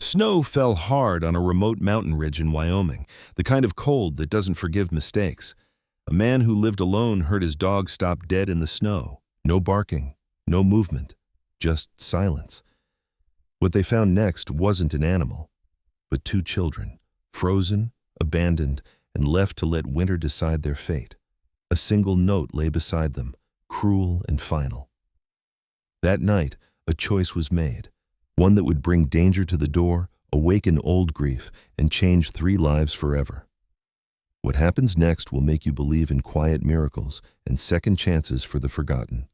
Snow fell hard on a remote mountain ridge in Wyoming, the kind of cold that doesn't forgive mistakes. A man who lived alone heard his dog stop dead in the snow. No barking, no movement, just silence. What they found next wasn't an animal, but two children, frozen, abandoned, and left to let winter decide their fate. A single note lay beside them, cruel and final. That night, a choice was made, one that would bring danger to the door, awaken old grief, and change 3 lives forever. What happens next will make you believe in quiet miracles and second chances for the forgotten.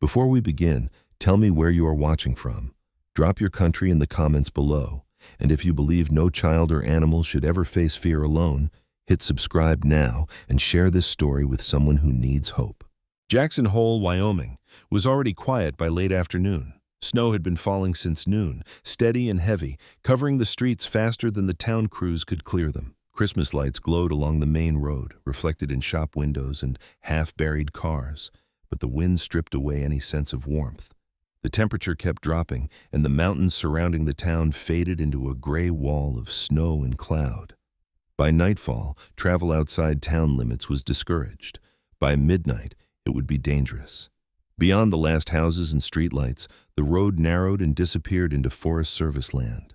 Before we begin, tell me where you are watching from. Drop your country in the comments below, and if you believe no child or animal should ever face fear alone, hit subscribe now and share this story with someone who needs hope. Jackson Hole, Wyoming, was already quiet by late afternoon. Snow had been falling since noon, steady and heavy, covering the streets faster than the town crews could clear them. Christmas lights glowed along the main road, reflected in shop windows and half-buried cars, but the wind stripped away any sense of warmth. The temperature kept dropping, and the mountains surrounding the town faded into a gray wall of snow and cloud. By nightfall, travel outside town limits was discouraged. By midnight, it would be dangerous. Beyond the last houses and streetlights, the road narrowed and disappeared into Forest Service land.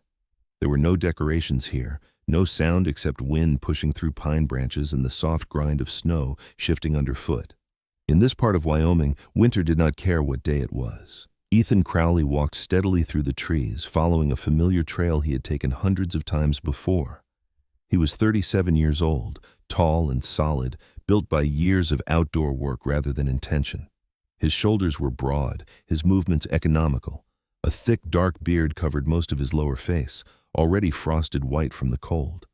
There were no decorations here, no sound except wind pushing through pine branches and the soft grind of snow shifting underfoot. In this part of Wyoming, winter did not care what day it was. Ethan Crowley walked steadily through the trees, following a familiar trail he had taken hundreds of times before. He was 37 years old, tall and solid, built by years of outdoor work rather than intention. His shoulders were broad, his movements economical. A thick, dark beard covered most of his lower face, already frosted white from the cold.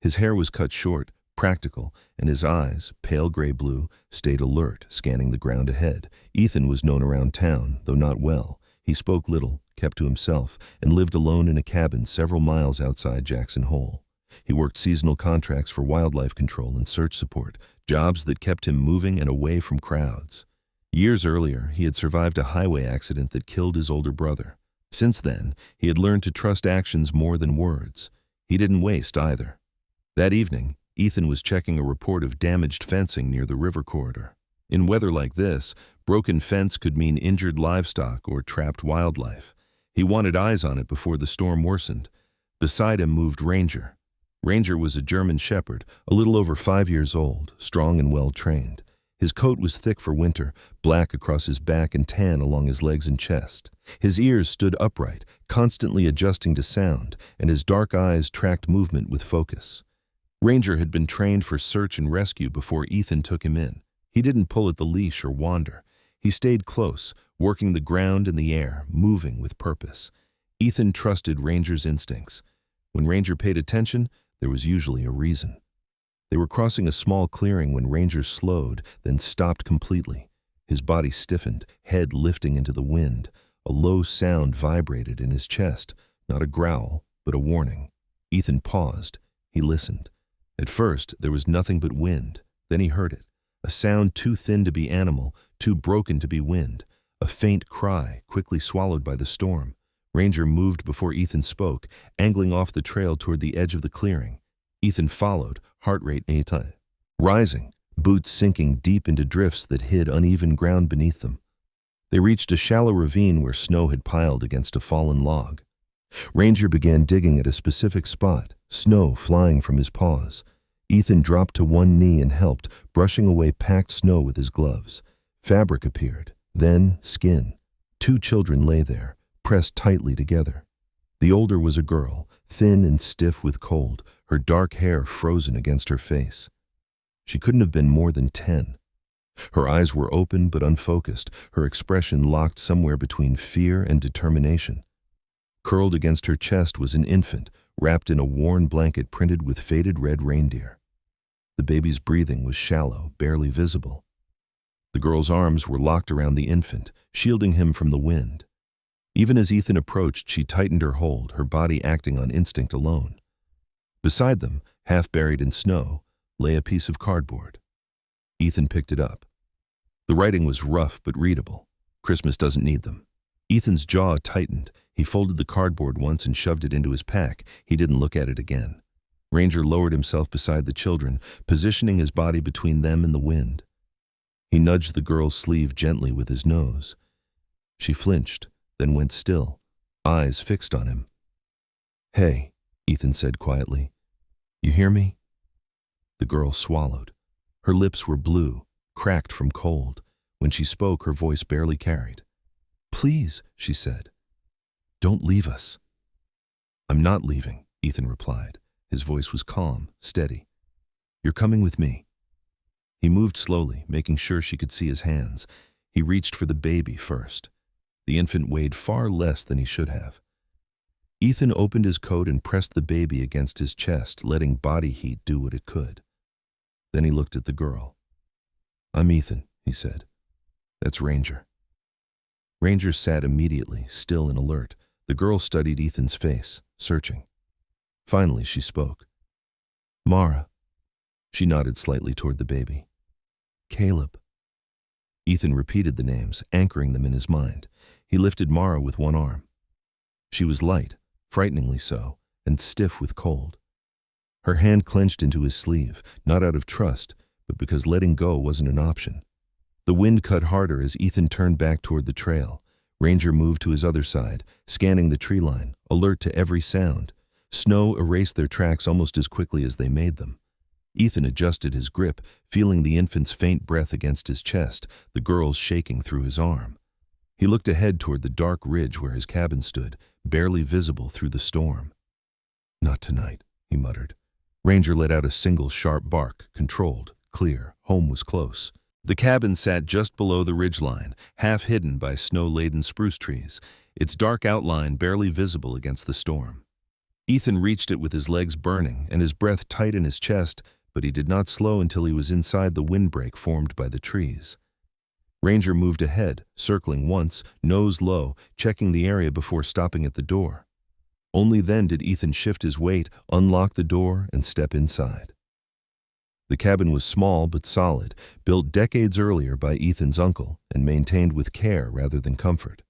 His hair was cut short, practical, and his eyes, pale gray blue, stayed alert, scanning the ground ahead. Ethan was known around town, though not well. He spoke little, kept to himself, and lived alone in a cabin several miles outside Jackson Hole. He worked seasonal contracts for wildlife control and search support, jobs that kept him moving and away from crowds. Years earlier, he had survived a highway accident that killed his older brother. Since then, he had learned to trust actions more than words. He didn't waste either. That evening, Ethan was checking a report of damaged fencing near the river corridor. In weather like this, broken fence could mean injured livestock or trapped wildlife. He wanted eyes on it before the storm worsened. Beside him moved Ranger. Ranger was a German shepherd, a little over 5 years old, strong and well-trained. His coat was thick for winter, black across his back and tan along his legs and chest. His ears stood upright, constantly adjusting to sound, and his dark eyes tracked movement with focus. Ranger had been trained for search and rescue before Ethan took him in. He didn't pull at the leash or wander. He stayed close, working the ground and the air, moving with purpose. Ethan trusted Ranger's instincts. When Ranger paid attention, there was usually a reason. They were crossing a small clearing when Ranger slowed, then stopped completely. His body stiffened, head lifting into the wind. A low sound vibrated in his chest, not a growl, but a warning. Ethan paused. He listened. At first, there was nothing but wind. Then he heard it. A sound too thin to be animal, too broken to be wind. A faint cry, quickly swallowed by the storm. Ranger moved before Ethan spoke, angling off the trail toward the edge of the clearing. Ethan followed, heart rate rising, boots sinking deep into drifts that hid uneven ground beneath them. They reached a shallow ravine where snow had piled against a fallen log. Ranger began digging at a specific spot, snow flying from his paws. Ethan dropped to one knee and helped, brushing away packed snow with his gloves. Fabric appeared, then skin. 2 children lay there, pressed tightly together. The older was a girl, thin and stiff with cold, her dark hair frozen against her face. She couldn't have been more than 10. Her eyes were open but unfocused, her expression locked somewhere between fear and determination. Curled against her chest was an infant, wrapped in a worn blanket printed with faded red reindeer. The baby's breathing was shallow, barely visible. The girl's arms were locked around the infant, shielding him from the wind. Even as Ethan approached, she tightened her hold, her body acting on instinct alone. Beside them, half buried in snow, lay a piece of cardboard. Ethan picked it up. The writing was rough but readable. "Christmas doesn't need them." Ethan's jaw tightened. He folded the cardboard once and shoved it into his pack. He didn't look at it again. Ranger lowered himself beside the children, positioning his body between them and the wind. He nudged the girl's sleeve gently with his nose. She flinched, then went still, eyes fixed on him. "Hey," Ethan said quietly. "You hear me?" The girl swallowed. Her lips were blue, cracked from cold. When she spoke, her voice barely carried. "Please," she said. "Don't leave us." "I'm not leaving," Ethan replied. His voice was calm, steady. "You're coming with me." He moved slowly, making sure she could see his hands. He reached for the baby first. The infant weighed far less than he should have. Ethan opened his coat and pressed the baby against his chest, letting body heat do what it could. Then he looked at the girl. "I'm Ethan," he said. "That's Ranger." Ranger sat immediately, still and alert. The girl studied Ethan's face, searching. Finally, she spoke. "Mara." She nodded slightly toward the baby. "Caleb." Ethan repeated the names, anchoring them in his mind. He lifted Mara with one arm. She was light, frighteningly so, and stiff with cold. Her hand clenched into his sleeve, not out of trust, but because letting go wasn't an option. The wind cut harder as Ethan turned back toward the trail. Ranger moved to his other side, scanning the tree line, alert to every sound. Snow erased their tracks almost as quickly as they made them. Ethan adjusted his grip, feeling the infant's faint breath against his chest, the girl's shaking through his arm. He looked ahead toward the dark ridge where his cabin stood, barely visible through the storm. "Not tonight," he muttered. Ranger let out a single sharp bark, controlled, clear. Home was close. The cabin sat just below the ridgeline, half hidden by snow-laden spruce trees, its dark outline barely visible against the storm. Ethan reached it with his legs burning and his breath tight in his chest, but he did not slow until he was inside the windbreak formed by the trees. Ranger moved ahead, circling once, nose low, checking the area before stopping at the door. Only then did Ethan shift his weight, unlock the door, and step inside. The cabin was small but solid, built decades earlier by Ethan's uncle and maintained with care rather than comfort.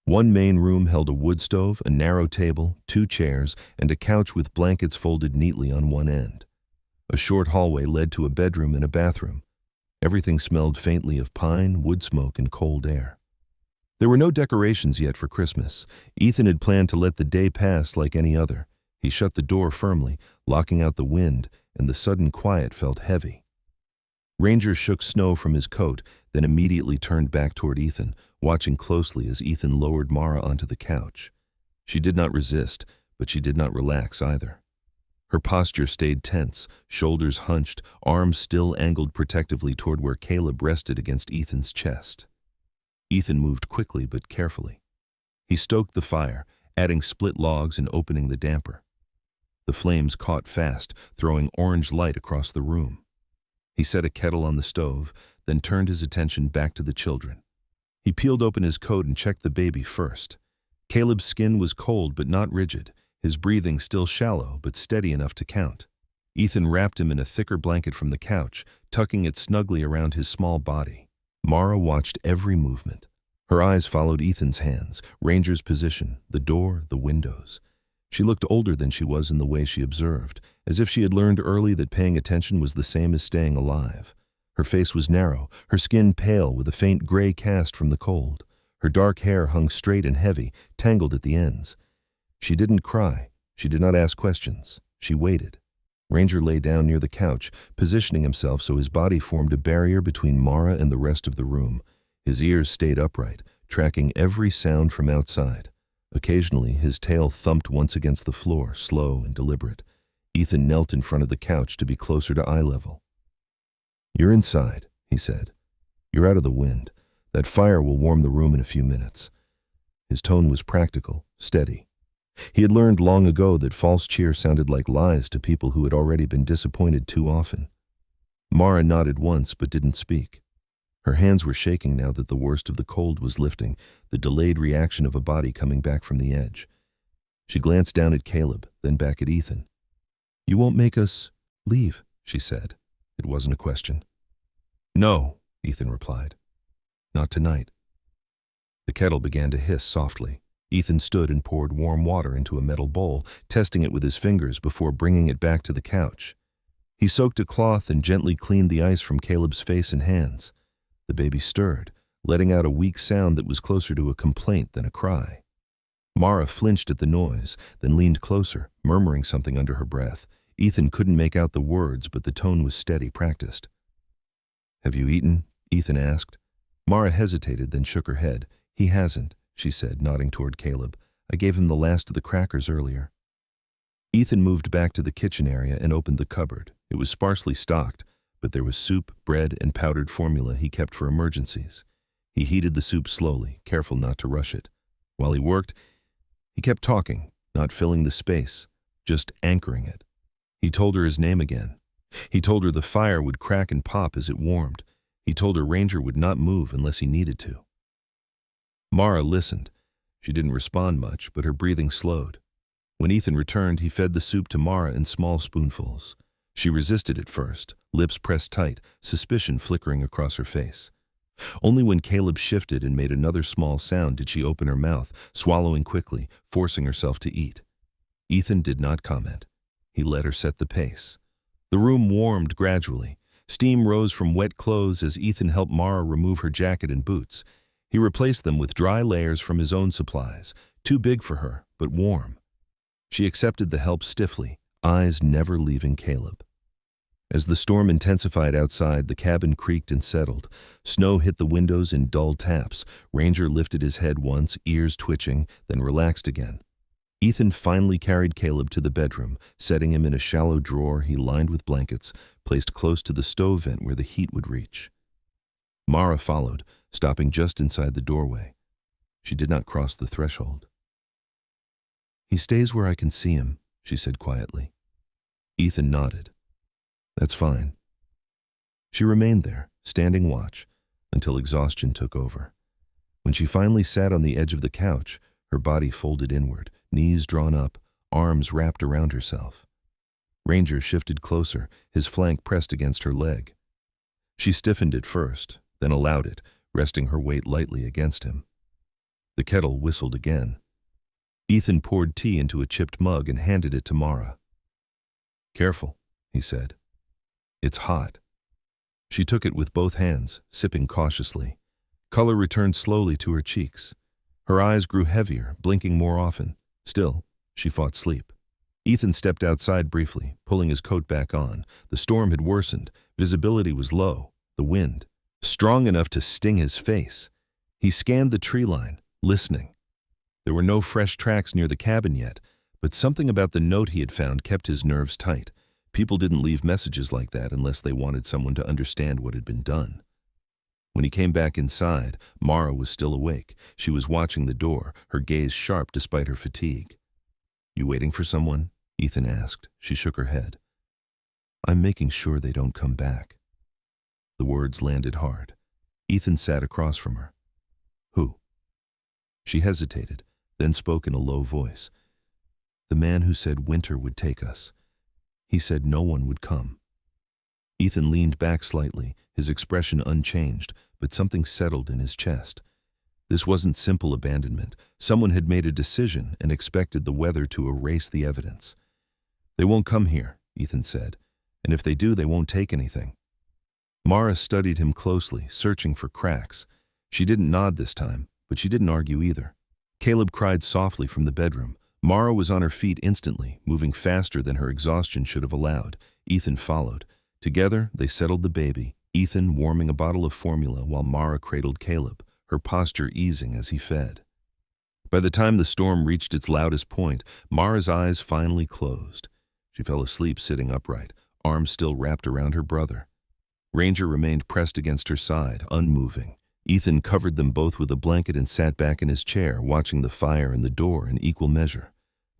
One main room held a wood stove, a narrow table, 2 chairs, and a couch with blankets folded neatly on one end. A short hallway led to a bedroom and a bathroom. Everything smelled faintly of pine, wood smoke, and cold air. There were no decorations yet for Christmas. Ethan had planned to let the day pass like any other. He shut the door firmly, locking out the wind, and the sudden quiet felt heavy. Ranger shook snow from his coat, then immediately turned back toward Ethan, watching closely as Ethan lowered Mara onto the couch. She did not resist, but she did not relax either. Her posture stayed tense, shoulders hunched, arms still angled protectively toward where Caleb rested against Ethan's chest. Ethan moved quickly but carefully. He stoked the fire, adding split logs and opening the damper. The flames caught fast, throwing orange light across the room. He set a kettle on the stove, then turned his attention back to the children. He peeled open his coat and checked the baby first. Caleb's skin was cold but not rigid, his breathing still shallow but steady enough to count. Ethan wrapped him in a thicker blanket from the couch, tucking it snugly around his small body. Mara watched every movement. Her eyes followed Ethan's hands, Ranger's position, the door, the windows. She looked older than she was in the way she observed, as if she had learned early that paying attention was the same as staying alive. Her face was narrow, her skin pale with a faint gray cast from the cold. Her dark hair hung straight and heavy, tangled at the ends. She didn't cry. She did not ask questions. She waited. Ranger lay down near the couch, positioning himself so his body formed a barrier between Mara and the rest of the room. His ears stayed upright, tracking every sound from outside. Occasionally, his tail thumped once against the floor, slow and deliberate. Ethan knelt in front of the couch to be closer to eye level. "You're inside," he said. "You're out of the wind. That fire will warm the room in a few minutes." His tone was practical, steady. He had learned long ago that false cheer sounded like lies to people who had already been disappointed too often. Mara nodded once but didn't speak. Her hands were shaking now that the worst of the cold was lifting, the delayed reaction of a body coming back from the edge. She glanced down at Caleb, then back at Ethan. "You won't make us leave," she said. It wasn't a question. "No," Ethan replied. "Not tonight." The kettle began to hiss softly. Ethan stood and poured warm water into a metal bowl, testing it with his fingers before bringing it back to the couch. He soaked a cloth and gently cleaned the ice from Caleb's face and hands. The baby stirred, letting out a weak sound that was closer to a complaint than a cry. Mara flinched at the noise, then leaned closer, murmuring something under her breath. Ethan couldn't make out the words, but the tone was steady, practiced. "Have you eaten?" Ethan asked. Mara hesitated, then shook her head. "He hasn't," she said, nodding toward Caleb. "I gave him the last of the crackers earlier." Ethan moved back to the kitchen area and opened the cupboard. It was sparsely stocked, but there was soup, bread, and powdered formula he kept for emergencies. He heated the soup slowly, careful not to rush it. While he worked, he kept talking, not filling the space, just anchoring it. He told her his name again. He told her the fire would crack and pop as it warmed. He told her Ranger would not move unless he needed to. Mara listened. She didn't respond much, but her breathing slowed. When Ethan returned, he fed the soup to Mara in small spoonfuls. She resisted at first, lips pressed tight, suspicion flickering across her face. Only when Caleb shifted and made another small sound did she open her mouth, swallowing quickly, forcing herself to eat. Ethan did not comment. He let her set the pace. The room warmed gradually. Steam rose from wet clothes as Ethan helped Mara remove her jacket and boots. He replaced them with dry layers from his own supplies, too big for her, but warm. She accepted the help stiffly, eyes never leaving Caleb. As the storm intensified outside, the cabin creaked and settled. Snow hit the windows in dull taps. Ranger lifted his head once, ears twitching, then relaxed again. Ethan finally carried Caleb to the bedroom, setting him in a shallow drawer he lined with blankets, placed close to the stove vent where the heat would reach. Mara followed, stopping just inside the doorway. She did not cross the threshold. "He stays where I can see him," she said quietly. Ethan nodded. "That's fine." She remained there, standing watch, until exhaustion took over. When she finally sat on the edge of the couch, her body folded inward, knees drawn up, arms wrapped around herself. Ranger shifted closer, his flank pressed against her leg. She stiffened at first, then allowed it, resting her weight lightly against him. The kettle whistled again. Ethan poured tea into a chipped mug and handed it to Mara. "Careful," he said. "It's hot." She took it with both hands, sipping cautiously. Color returned slowly to her cheeks. Her eyes grew heavier, blinking more often. Still, she fought sleep. Ethan stepped outside briefly, pulling his coat back on. The storm had worsened. Visibility was low. The wind, strong enough to sting his face. He scanned the tree line, listening. There were no fresh tracks near the cabin yet, but something about the note he had found kept his nerves tight. People didn't leave messages like that unless they wanted someone to understand what had been done. When he came back inside, Mara was still awake. She was watching the door, her gaze sharp despite her fatigue. "You waiting for someone?" Ethan asked. She shook her head. "I'm making sure they don't come back." The words landed hard. Ethan sat across from her. "Who?" She hesitated, then spoke in a low voice. "The man who said winter would take us. He said no one would come." Ethan leaned back slightly, his expression unchanged, but something settled in his chest. This wasn't simple abandonment. Someone had made a decision and expected the weather to erase the evidence. "They won't come here," Ethan said, "and if they do, they won't take anything." Mara studied him closely, searching for cracks. She didn't nod this time, but she didn't argue either. Caleb cried softly from the bedroom. Mara was on her feet instantly, moving faster than her exhaustion should have allowed. Ethan followed. Together, they settled the baby, Ethan warming a bottle of formula while Mara cradled Caleb, her posture easing as he fed. By the time the storm reached its loudest point, Mara's eyes finally closed. She fell asleep sitting upright, arms still wrapped around her brother. Ranger remained pressed against her side, unmoving. Ethan covered them both with a blanket and sat back in his chair, watching the fire and the door in equal measure.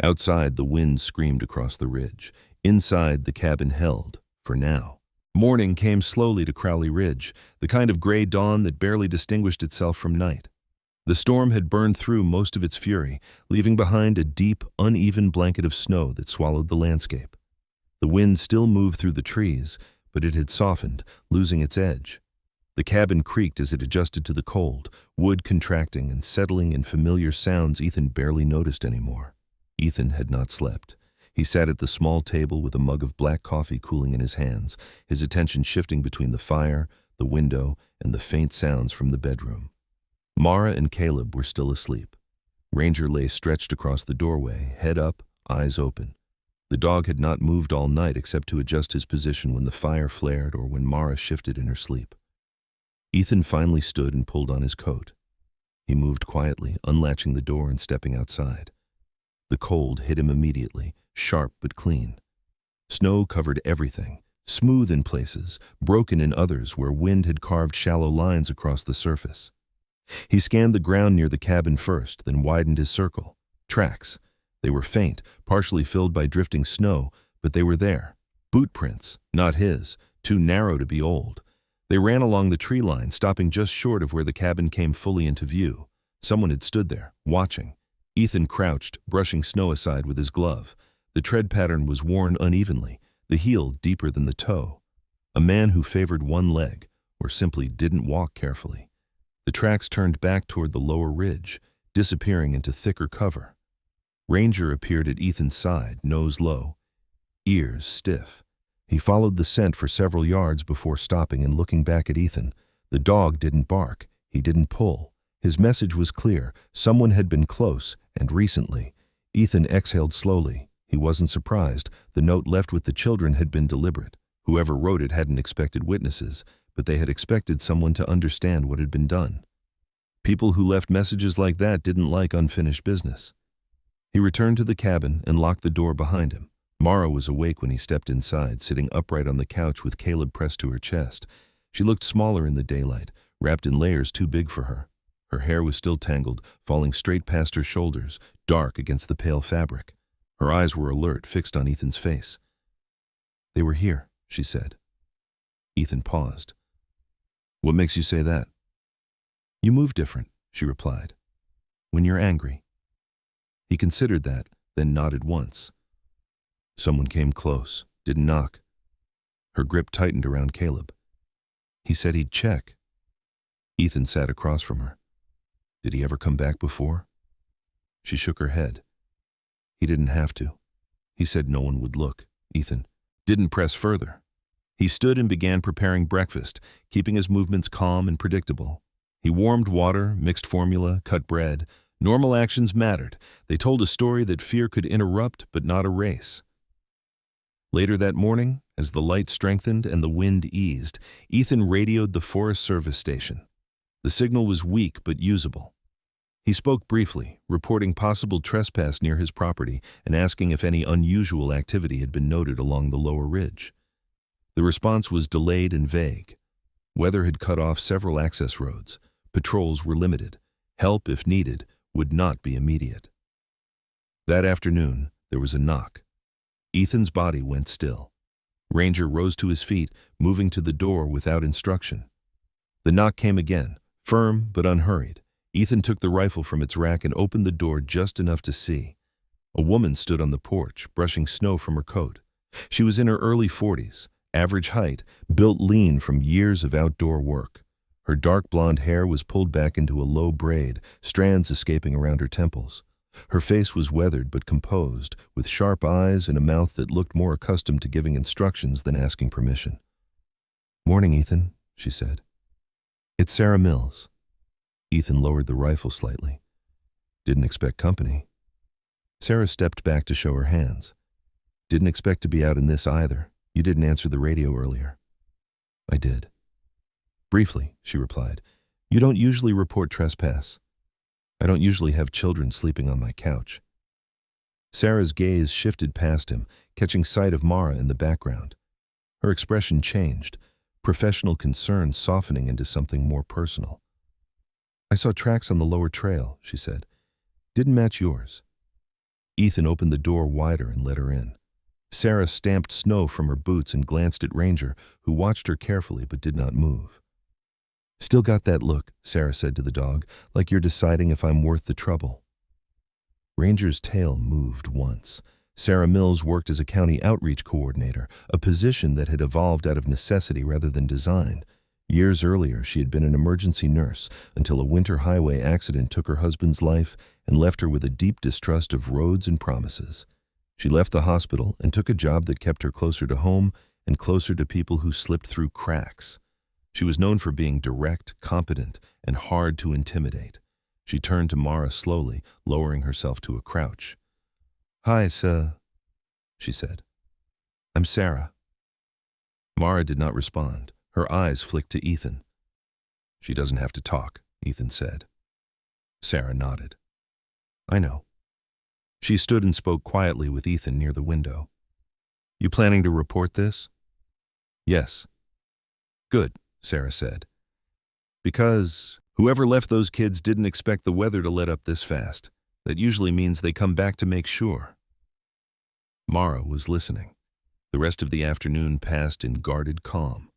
Outside, the wind screamed across the ridge. Inside, the cabin held, for now. Morning came slowly to Crowley Ridge, the kind of gray dawn that barely distinguished itself from night. The storm had burned through most of its fury, leaving behind a deep, uneven blanket of snow that swallowed the landscape. The wind still moved through the trees, but it had softened, losing its edge. The cabin creaked as it adjusted to the cold, wood contracting and settling in familiar sounds Ethan barely noticed anymore. Ethan had not slept. He sat at the small table with a mug of black coffee cooling in his hands, his attention shifting between the fire, the window, and the faint sounds from the bedroom. Mara and Caleb were still asleep. Ranger lay stretched across the doorway, head up, eyes open. The dog had not moved all night except to adjust his position when the fire flared or when Mara shifted in her sleep. Ethan finally stood and pulled on his coat. He moved quietly, unlatching the door and stepping outside. The cold hit him immediately, sharp but clean. Snow covered everything, smooth in places, broken in others where wind had carved shallow lines across the surface. He scanned the ground near the cabin first, then widened his circle. Tracks. They were faint, partially filled by drifting snow, but they were there. Boot prints, not his, too narrow to be old. They ran along the tree line, stopping just short of where the cabin came fully into view. Someone had stood there, watching. Ethan crouched, brushing snow aside with his glove. The tread pattern was worn unevenly, the heel deeper than the toe. A man who favored one leg, or simply didn't walk carefully. The tracks turned back toward the lower ridge, disappearing into thicker cover. Ranger appeared at Ethan's side, nose low, ears stiff. He followed the scent for several yards before stopping and looking back at Ethan. The dog didn't bark. He didn't pull. His message was clear. Someone had been close, and recently. Ethan exhaled slowly. He wasn't surprised. The note left with the children had been deliberate. Whoever wrote it hadn't expected witnesses, but they had expected someone to understand what had been done. People who left messages like that didn't like unfinished business. He returned to the cabin and locked the door behind him. Mara was awake when he stepped inside, sitting upright on the couch with Caleb pressed to her chest. She looked smaller in the daylight, wrapped in layers too big for her. Her hair was still tangled, falling straight past her shoulders, dark against the pale fabric. Her eyes were alert, fixed on Ethan's face. "They were here," she said. Ethan paused. "What makes you say that?" "You move different," she replied. "When you're angry." He considered that, then nodded once. Someone came close, didn't knock. Her grip tightened around Caleb. "He said he'd check." Ethan sat across from her. "Did he ever come back before?" She shook her head. "He didn't have to. He said no one would look." Ethan didn't press further. He stood and began preparing breakfast, keeping his movements calm and predictable. He warmed water, mixed formula, cut bread. Normal actions mattered. They told a story that fear could interrupt but not erase. Later that morning, as the light strengthened and the wind eased, Ethan radioed the Forest Service station. The signal was weak but usable. He spoke briefly, reporting possible trespass near his property and asking if any unusual activity had been noted along the lower ridge. The response was delayed and vague. Weather had cut off several access roads. Patrols were limited. Help, if needed, would not be immediate. That afternoon, there was a knock. Ethan's body went still. Ranger rose to his feet, moving to the door without instruction. The knock came again, firm but unhurried. Ethan took the rifle from its rack and opened the door just enough to see. A woman stood on the porch, brushing snow from her coat. She was in her early 40s, average height, built lean from years of outdoor work. Her dark blonde hair was pulled back into a low braid, strands escaping around her temples. Her face was weathered but composed, with sharp eyes and a mouth that looked more accustomed to giving instructions than asking permission. "Morning, Ethan," she said. "It's Sarah Mills." Ethan lowered the rifle slightly. "Didn't expect company." Sarah stepped back to show her hands. "Didn't expect to be out in this either. You didn't answer the radio earlier." "I did." "Briefly," she replied. "You don't usually report trespass." "I don't usually have children sleeping on my couch." Sarah's gaze shifted past him, catching sight of Mara in the background. Her expression changed, professional concern softening into something more personal. "I saw tracks on the lower trail," she said. "Didn't match yours." Ethan opened the door wider and let her in. Sarah stamped snow from her boots and glanced at Ranger, who watched her carefully but did not move. "Still got that look," Sarah said to the dog, "like you're deciding if I'm worth the trouble." Ranger's tail moved once. Sarah Mills worked as a county outreach coordinator, a position that had evolved out of necessity rather than design. Years earlier, she had been an emergency nurse until a winter highway accident took her husband's life and left her with a deep distrust of roads and promises. She left the hospital and took a job that kept her closer to home and closer to people who slipped through cracks. She was known for being direct, competent, and hard to intimidate. She turned to Mara slowly, lowering herself to a crouch. "Hi, sir," she said. "I'm Sarah." Mara did not respond. Her eyes flicked to Ethan. "She doesn't have to talk," Ethan said. Sarah nodded. "I know." She stood and spoke quietly with Ethan near the window. "You planning to report this?" "Yes." "Good," Sarah said. "Because whoever left those kids didn't expect the weather to let up this fast. That usually means they come back to make sure." Mara was listening. The rest of the afternoon passed in guarded calm.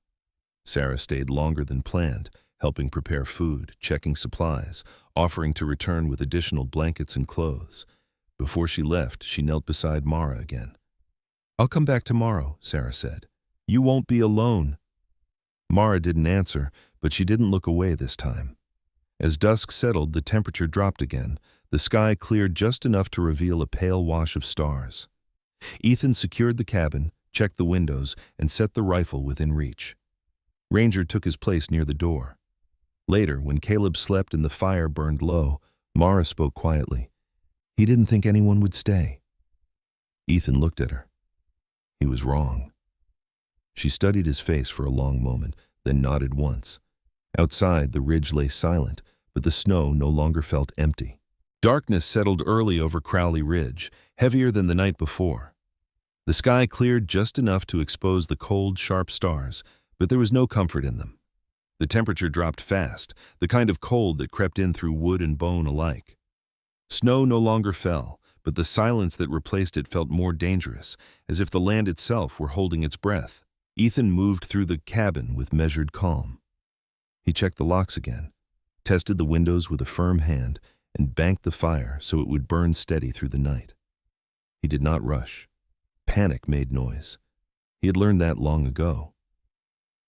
Sarah stayed longer than planned, helping prepare food, checking supplies, offering to return with additional blankets and clothes. Before she left, she knelt beside Mara again. "I'll come back tomorrow," Sarah said. "You won't be alone." Mara didn't answer, but she didn't look away this time. As dusk settled, the temperature dropped again. The sky cleared just enough to reveal a pale wash of stars. Ethan secured the cabin, checked the windows, and set the rifle within reach. Ranger took his place near the door. Later, when Caleb slept and the fire burned low, Mara spoke quietly. He didn't think anyone would stay. Ethan looked at her. He was wrong. She studied his face for a long moment, then nodded once. Outside, the ridge lay silent, but the snow no longer felt empty. Darkness settled early over Crowley Ridge, heavier than the night before. The sky cleared just enough to expose the cold, sharp stars, but there was no comfort in them. The temperature dropped fast, the kind of cold that crept in through wood and bone alike. Snow no longer fell, but the silence that replaced it felt more dangerous, as if the land itself were holding its breath. Ethan moved through the cabin with measured calm. He checked the locks again, tested the windows with a firm hand, and banked the fire so it would burn steady through the night. He did not rush. Panic made noise. He had learned that long ago.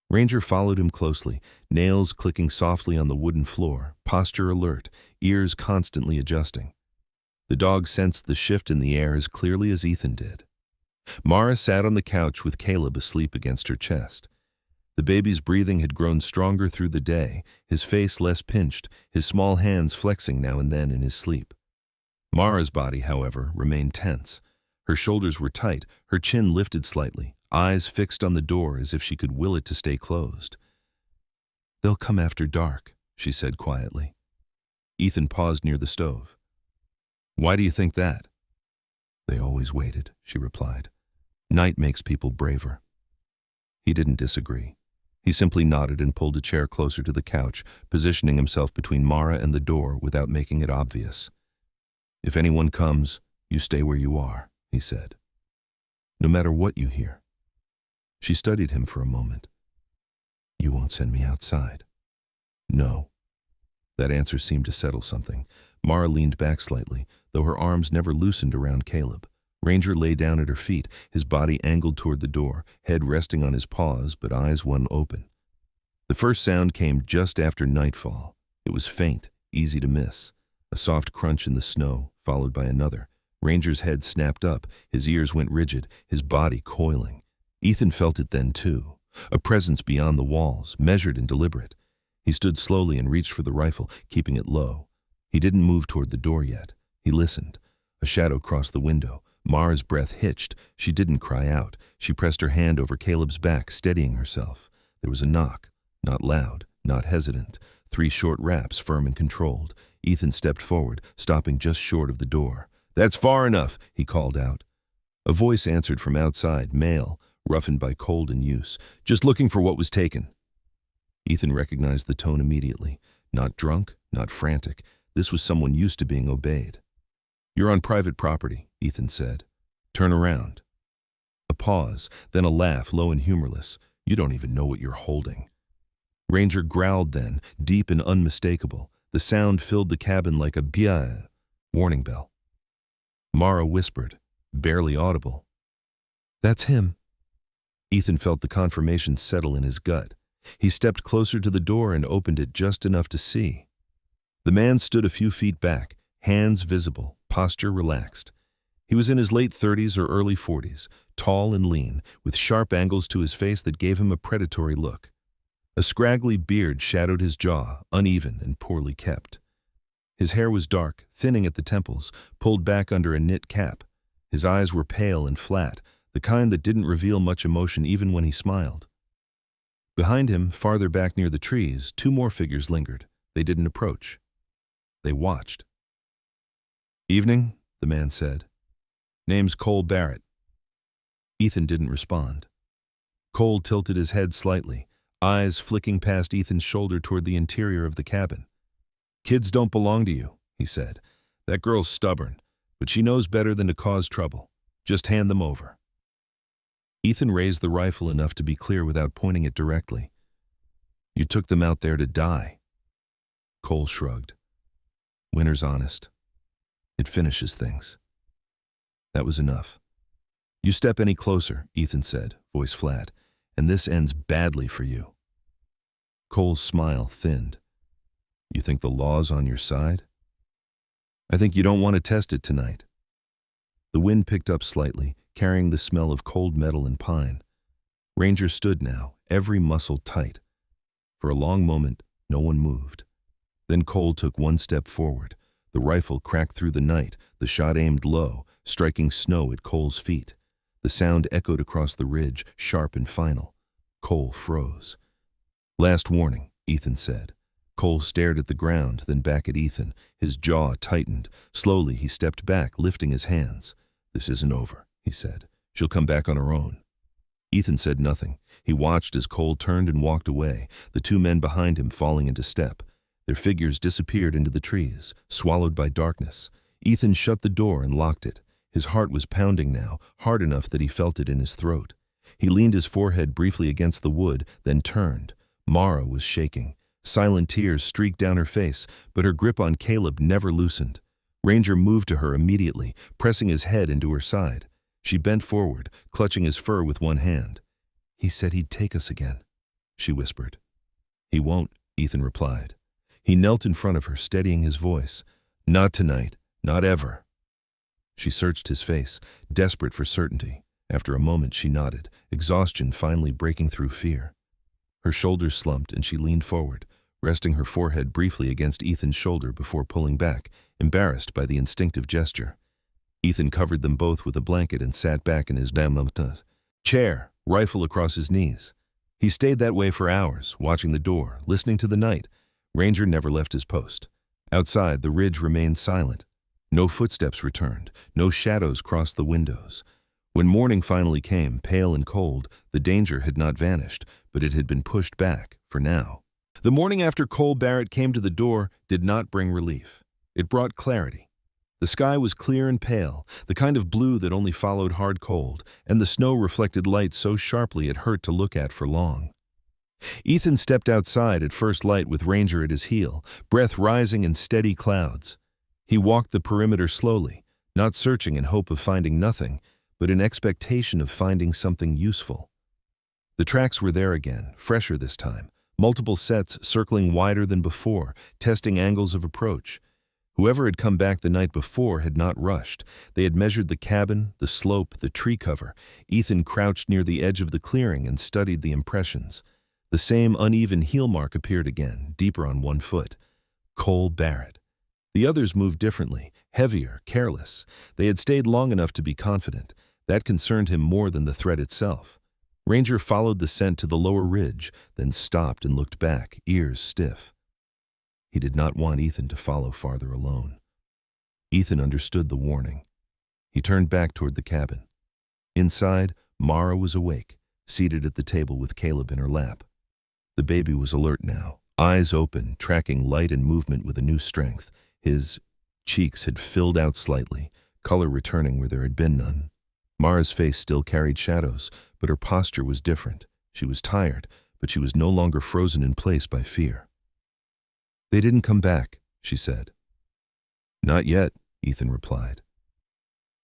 Ranger followed him closely, nails clicking softly on the wooden floor, posture alert, ears constantly adjusting. The dog sensed the shift in the air as clearly as Ethan did. Mara sat on the couch with Caleb asleep against her chest. The baby's breathing had grown stronger through the day, his face less pinched, his small hands flexing now and then in his sleep. Mara's body, however, remained tense. Her shoulders were tight, her chin lifted slightly, eyes fixed on the door as if she could will it to stay closed. "They'll come after dark," she said quietly. Ethan paused near the stove. "Why do you think that?" "They always waited," she replied. "Night makes people braver." He didn't disagree. He simply nodded and pulled a chair closer to the couch, positioning himself between Mara and the door without making it obvious. "If anyone comes, you stay where you are," he said. "No matter what you hear." She studied him for a moment. "You won't send me outside?" "No." That answer seemed to settle something. Mara leaned back slightly, though her arms never loosened around Caleb. Ranger lay down at her feet, his body angled toward the door, head resting on his paws, but eyes one open. The first sound came just after nightfall. It was faint, easy to miss. A soft crunch in the snow, followed by another. Ranger's head snapped up, his ears went rigid, his body coiling. Ethan felt it then too, a presence beyond the walls, measured and deliberate. He stood slowly and reached for the rifle, keeping it low. He didn't move toward the door yet. He listened. A shadow crossed the window. Mara's breath hitched. She didn't cry out. She pressed her hand over Caleb's back, steadying herself. There was a knock, not loud, not hesitant. 3 short raps, firm and controlled. Ethan stepped forward, stopping just short of the door. "That's far enough," he called out. A voice answered from outside, male, roughened by cold and use. "Just looking for what was taken." Ethan recognized the tone immediately. Not drunk, not frantic. This was someone used to being obeyed. "You're on private property," Ethan said. "Turn around." A pause, then a laugh, low and humorless. "You don't even know what you're holding." Ranger growled then, deep and unmistakable. The sound filled the cabin like a bia warning bell. Mara whispered, barely audible, "That's him." Ethan felt the confirmation settle in his gut. He stepped closer to the door and opened it just enough to see. The man stood a few feet back, hands visible, posture relaxed. He was in his late 30s or early 40s, tall and lean, with sharp angles to his face that gave him a predatory look. A scraggly beard shadowed his jaw, uneven and poorly kept. His hair was dark, thinning at the temples, pulled back under a knit cap. His eyes were pale and flat, the kind that didn't reveal much emotion even when he smiled. Behind him, farther back near the trees, two more figures lingered. They didn't approach. They watched. "Evening," the man said. "Name's Cole Barrett." Ethan didn't respond. Cole tilted his head slightly, eyes flicking past Ethan's shoulder toward the interior of the cabin. "Kids don't belong to you," he said. "That girl's stubborn, but she knows better than to cause trouble. Just hand them over." Ethan raised the rifle enough to be clear without pointing it directly. "You took them out there to die." Cole shrugged. "Winter's honest. It finishes things." That was enough. "You step any closer," Ethan said, voice flat, "and this ends badly for you." Cole's smile thinned. "You think the law's on your side?" "I think you don't want to test it tonight." The wind picked up slightly, carrying the smell of cold metal and pine. Ranger stood now, every muscle tight. For a long moment, no one moved. Then Cole took one step forward. The rifle cracked through the night, the shot aimed low, striking snow at Cole's feet. The sound echoed across the ridge, sharp and final. Cole froze. "Last warning," Ethan said. Cole stared at the ground, then back at Ethan. His jaw tightened. Slowly, he stepped back, lifting his hands. "This isn't over," he said. "She'll come back on her own." Ethan said nothing. He watched as Cole turned and walked away, the two men behind him falling into step. Their figures disappeared into the trees, swallowed by darkness. Ethan shut the door and locked it. His heart was pounding now, hard enough that he felt it in his throat. He leaned his forehead briefly against the wood, then turned. Mara was shaking. Silent tears streaked down her face, but her grip on Caleb never loosened. Ranger moved to her immediately, pressing his head into her side. She bent forward, clutching his fur with one hand. "He said he'd take us again," she whispered. "He won't," Ethan replied. He knelt in front of her, steadying his voice. "Not tonight. Not ever." She searched his face, desperate for certainty. After a moment, she nodded, exhaustion finally breaking through fear. Her shoulders slumped and she leaned forward, resting her forehead briefly against Ethan's shoulder before pulling back, embarrassed by the instinctive gesture. Ethan covered them both with a blanket and sat back in his chair, rifle across his knees. He stayed that way for hours, watching the door, listening to the night. Ranger never left his post. Outside, the ridge remained silent. No footsteps returned, no shadows crossed the windows. When morning finally came, pale and cold, the danger had not vanished, but it had been pushed back, for now. The morning after Cole Barrett came to the door did not bring relief. It brought clarity. The sky was clear and pale, the kind of blue that only followed hard cold, and the snow reflected light so sharply it hurt to look at for long. Ethan stepped outside at first light with Ranger at his heel, breath rising in steady clouds. He walked the perimeter slowly, not searching in hope of finding nothing, but in expectation of finding something useful. The tracks were there again, fresher this time, multiple sets circling wider than before, testing angles of approach. Whoever had come back the night before had not rushed. They had measured the cabin, the slope, the tree cover. Ethan crouched near the edge of the clearing and studied the impressions. The same uneven heel mark appeared again, deeper on one foot. Cole Barrett. The others moved differently, heavier, careless. They had stayed long enough to be confident. That concerned him more than the threat itself. Ranger followed the scent to the lower ridge, then stopped and looked back, ears stiff. He did not want Ethan to follow farther alone. Ethan understood the warning. He turned back toward the cabin. Inside, Mara was awake, seated at the table with Caleb in her lap. The baby was alert now, eyes open, tracking light and movement with a new strength. His cheeks had filled out slightly, color returning where there had been none. Mara's face still carried shadows, but her posture was different. She was tired, but she was no longer frozen in place by fear. "They didn't come back," she said. "Not yet," Ethan replied.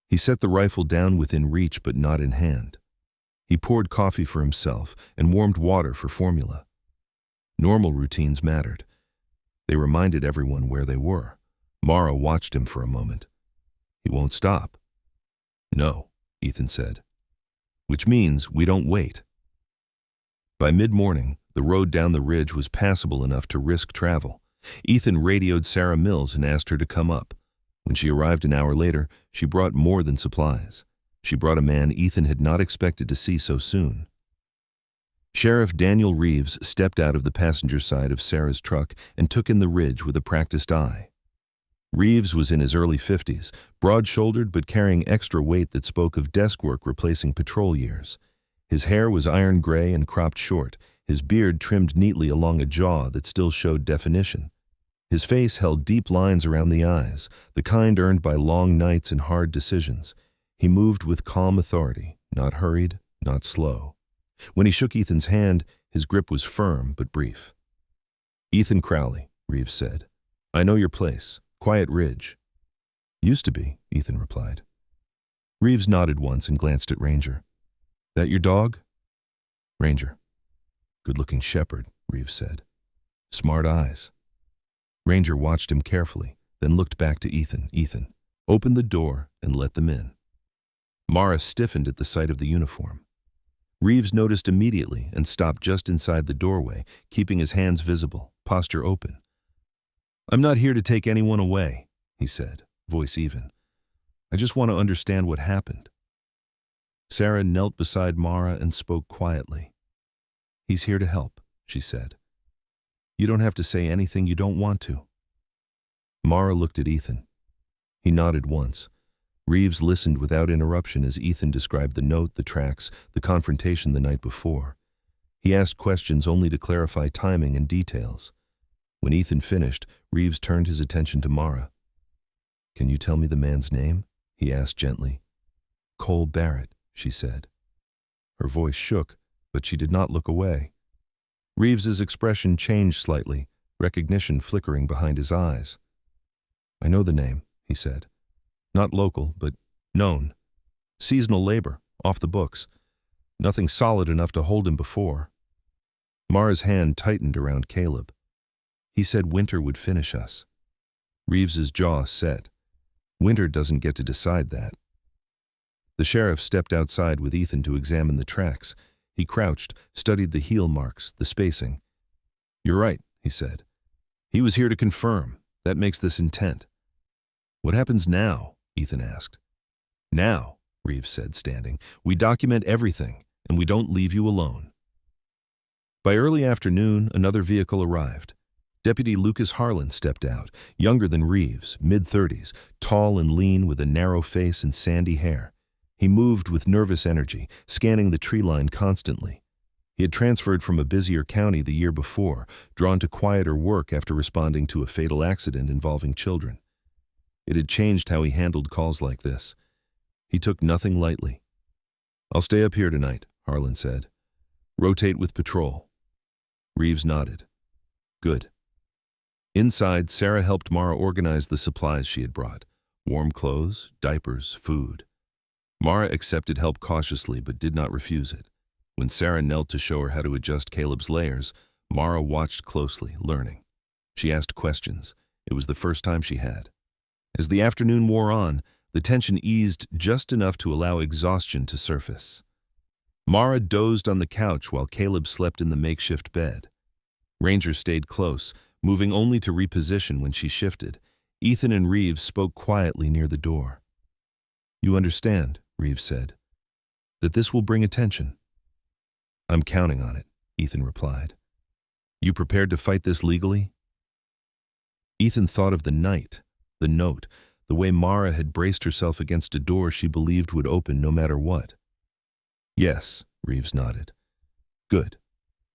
He set the rifle down within reach but not in hand. He poured coffee for himself and warmed water for formula. Normal routines mattered. They reminded everyone where they were. Mara watched him for a moment. He won't stop. No, Ethan said. Which means we don't wait. By mid-morning, the road down the ridge was passable enough to risk travel. Ethan radioed Sarah Mills and asked her to come up. When she arrived an hour later, she brought more than supplies. She brought a man Ethan had not expected to see so soon. Sheriff Daniel Reeves stepped out of the passenger side of Sarah's truck and took in the ridge with a practiced eye. Reeves was in his early 50s, broad-shouldered but carrying extra weight that spoke of desk work replacing patrol years. His hair was iron gray and cropped short, his beard trimmed neatly along a jaw that still showed definition. His face held deep lines around the eyes, the kind earned by long nights and hard decisions. He moved with calm authority, not hurried, not slow. When he shook Ethan's hand, his grip was firm but brief. "Ethan Crowley," Reeves said. "I know your place. Quiet Ridge." "Used to be," Ethan replied. Reeves nodded once and glanced at Ranger. "That your dog?" "Ranger." "Good-looking shepherd," Reeves said. "Smart eyes." Ranger watched him carefully, then looked back to Ethan. Ethan opened the door and let them in. Mara stiffened at the sight of the uniform. Reeves noticed immediately and stopped just inside the doorway, keeping his hands visible, posture open. "I'm not here to take anyone away," he said, voice even. "I just want to understand what happened." Sarah knelt beside Mara and spoke quietly. "He's here to help," she said. "You don't have to say anything you don't want to." Mara looked at Ethan. He nodded once. Reeves listened without interruption as Ethan described the note, the tracks, the confrontation the night before. He asked questions only to clarify timing and details. When Ethan finished, Reeves turned his attention to Mara. "Can you tell me the man's name?" he asked gently. "Cole Barrett," she said. Her voice shook, but she did not look away. Reeves's expression changed slightly, recognition flickering behind his eyes. "I know the name," he said. "Not local, but known. Seasonal labor, off the books. Nothing solid enough to hold him before." Mara's hand tightened around Caleb. "He said Winter would finish us." Reeves's jaw set. Winter doesn't get to decide that. The sheriff stepped outside with Ethan to examine the tracks. He crouched, studied the heel marks, the spacing. "You're right," he said. "He was here to confirm. That makes this intent." "What happens now?" Ethan asked. "Now," Reeves said, standing, "we document everything, and we don't leave you alone." By early afternoon, another vehicle arrived. Deputy Lucas Harlan stepped out, younger than Reeves, mid-30s, tall and lean with a narrow face and sandy hair. He moved with nervous energy, scanning the tree line constantly. He had transferred from a busier county the year before, drawn to quieter work after responding to a fatal accident involving children. It had changed how he handled calls like this. He took nothing lightly. "I'll stay up here tonight," Harlan said. "Rotate with patrol." Reeves nodded. "Good." Inside, Sarah helped Mara organize the supplies she had brought. Warm clothes, diapers, food. Mara accepted help cautiously but did not refuse it. When Sarah knelt to show her how to adjust Caleb's layers, Mara watched closely, learning. She asked questions. It was the first time she had. As the afternoon wore on, the tension eased just enough to allow exhaustion to surface. Mara dozed on the couch while Caleb slept in the makeshift bed. Ranger stayed close, moving only to reposition when she shifted. Ethan and Reeves spoke quietly near the door. "You understand," Reeves said, "that this will bring attention." "I'm counting on it," Ethan replied. "You prepared to fight this legally?" Ethan thought of the night, the note, the way Mara had braced herself against a door she believed would open no matter what. "Yes," Reeves nodded. "Good,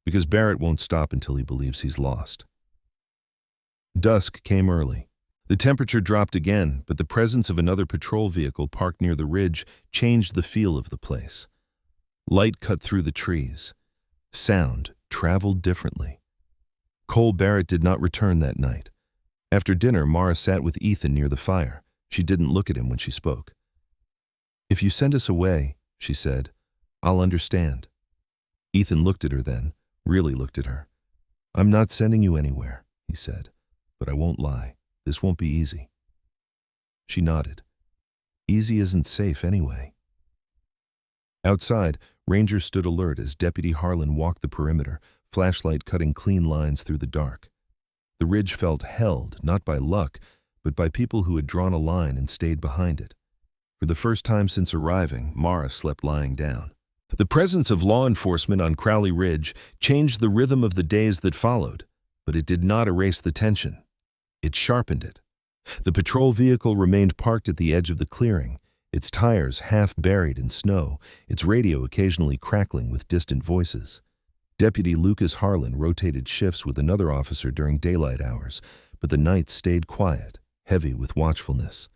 because Barrett won't stop until he believes he's lost." Dusk came early. The temperature dropped again, but the presence of another patrol vehicle parked near the ridge changed the feel of the place. Light cut through the trees. Sound traveled differently. Cole Barrett did not return that night. After dinner, Mara sat with Ethan near the fire. She didn't look at him when she spoke. "If you send us away," she said, "I'll understand." Ethan looked at her then, really looked at her. "I'm not sending you anywhere," he said, "but I won't lie. This won't be easy." She nodded. Easy isn't safe anyway. Outside, rangers stood alert as Deputy Harlan walked the perimeter, flashlight cutting clean lines through the dark. The ridge felt held, not by luck, but by people who had drawn a line and stayed behind it. For the first time since arriving, Mara slept lying down. The presence of law enforcement on Crowley Ridge changed the rhythm of the days that followed, but it did not erase the tension. It sharpened it. The patrol vehicle remained parked at the edge of the clearing, its tires half buried in snow, its radio occasionally crackling with distant voices. Deputy Lucas Harlan rotated shifts with another officer during daylight hours, but the nights stayed quiet, heavy with watchfulness.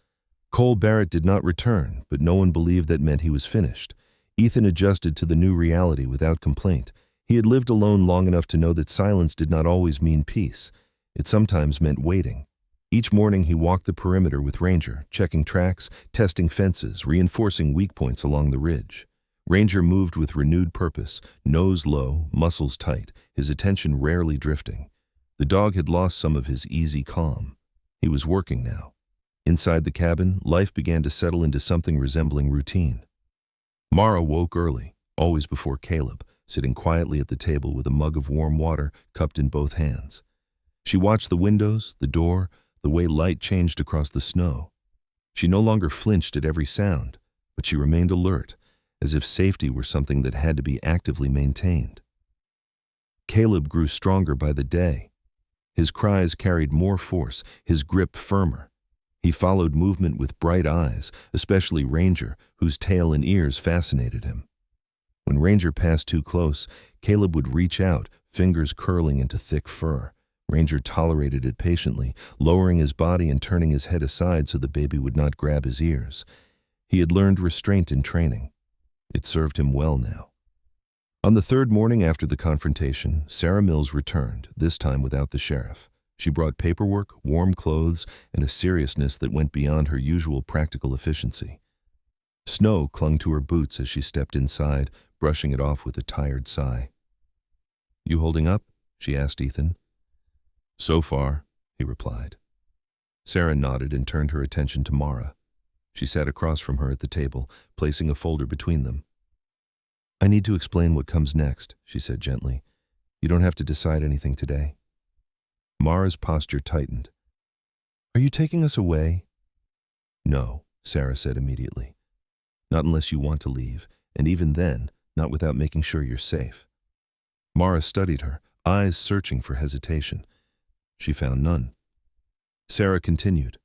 Cole Barrett did not return, but no one believed that meant he was finished. Ethan adjusted to the new reality without complaint. He had lived alone long enough to know that silence did not always mean peace. It sometimes meant waiting. Each morning he walked the perimeter with Ranger, checking tracks, testing fences, reinforcing weak points along the ridge. Ranger moved with renewed purpose, nose low, muscles tight, his attention rarely drifting. The dog had lost some of his easy calm. He was working now. Inside the cabin, life began to settle into something resembling routine. Mara woke early, always before Caleb, sitting quietly at the table with a mug of warm water cupped in both hands. She watched the windows, the door, the way light changed across the snow. She no longer flinched at every sound, but she remained alert, as if safety were something that had to be actively maintained. Caleb grew stronger by the day. His cries carried more force, his grip firmer. He followed movement with bright eyes, especially Ranger, whose tail and ears fascinated him. When Ranger passed too close, Caleb would reach out, fingers curling into thick fur. Ranger tolerated it patiently, lowering his body and turning his head aside so the baby would not grab his ears. He had learned restraint in training. It served him well now. On the third morning after the confrontation, Sarah Mills returned, this time without the sheriff. She brought paperwork, warm clothes, and a seriousness that went beyond her usual practical efficiency. Snow clung to her boots as she stepped inside, brushing it off with a tired sigh. "You holding up?" she asked Ethan. "So far," he replied. Sarah nodded and turned her attention to Mara. She sat across from her at the table, placing a folder between them. "I need to explain what comes next," she said gently. "You don't have to decide anything today." Mara's posture tightened. "Are you taking us away?" "No," Sarah said immediately. "Not unless you want to leave, and even then, not without making sure you're safe." Mara studied her, eyes searching for hesitation. She found none. Sarah continued.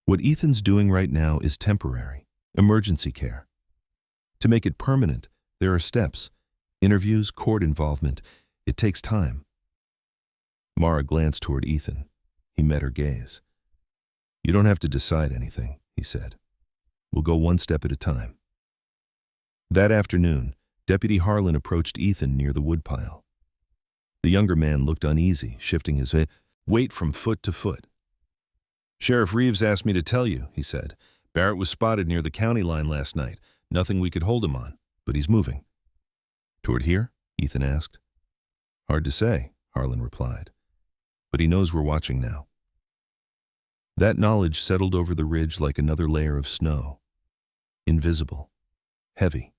"What Ethan's doing right now is temporary, emergency care. To make it permanent, there are steps, interviews, court involvement. It takes time." Mara glanced toward Ethan. He met her gaze. "You don't have to decide anything," he said. "We'll go one step at a time." That afternoon, Deputy Harlan approached Ethan near the woodpile. The younger man looked uneasy, shifting his weight from foot to foot. "Sheriff Reeves asked me to tell you," he said. "Barrett was spotted near the county line last night. Nothing we could hold him on, but he's moving." "Toward here?" Ethan asked. "Hard to say," Harlan replied. "But he knows we're watching now." That knowledge settled over the ridge like another layer of snow. Invisible. Heavy.